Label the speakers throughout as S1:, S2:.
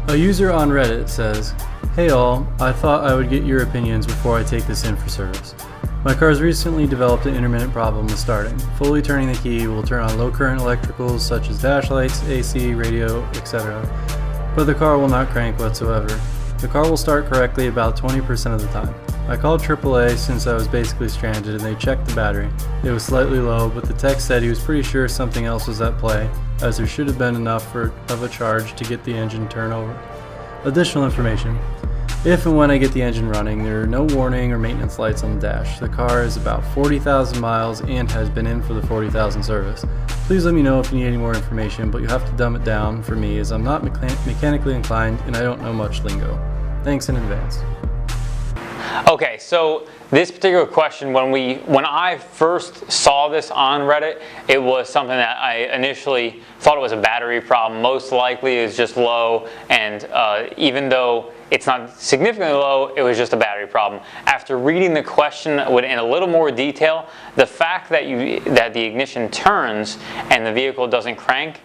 S1: A user on Reddit says, "Hey all, I thought I would get your opinions before I take this in for service. My car's recently developed an intermittent problem with starting. Fully turning the key will turn on low current electricals such as dash lights, AC, radio, etc. But the car will not crank whatsoever. The car will start correctly about 20% of the time. I called AAA since I was basically stranded and they checked the battery. It was slightly low, but the tech said he was pretty sure something else was at play, as there should have been enough of a charge to get the engine turned over. Additional information. If and when I get the engine running, there are no warning or maintenance lights on the dash. The car is about 40,000 miles and has been in for the 40,000 service. Please let me know if you need any more information, but you have to dumb it down for me as I'm not mechanically inclined and I don't know much lingo. Thanks in advance."
S2: Okay, so this particular question, when I first saw this on Reddit, it was something that I initially thought it was a battery problem. Most likely it was just low, and even though it's not significantly low, it was just a battery problem. After reading the question in a little more detail, the fact that the ignition turns and the vehicle doesn't crank,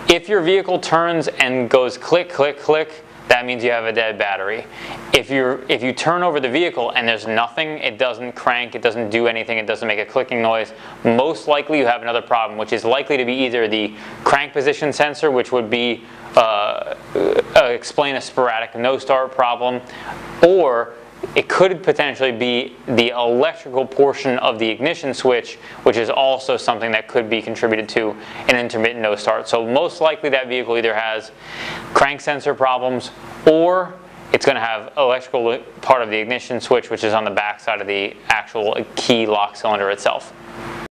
S2: if your vehicle turns and goes click, click, click, that means you have a dead battery. If you turn over the vehicle and there's nothing, it doesn't crank, it doesn't do anything, it doesn't make a clicking noise, most likely you have another problem, which is likely to be either the crank position sensor, which would be explain a sporadic no start problem, or it could potentially be the electrical portion of the ignition switch, which is also something that could be contributed to an intermittent no start. So most likely that vehicle either has crank sensor problems, or it's going to have electrical part of the ignition switch, which is on the back side of the actual key lock cylinder itself.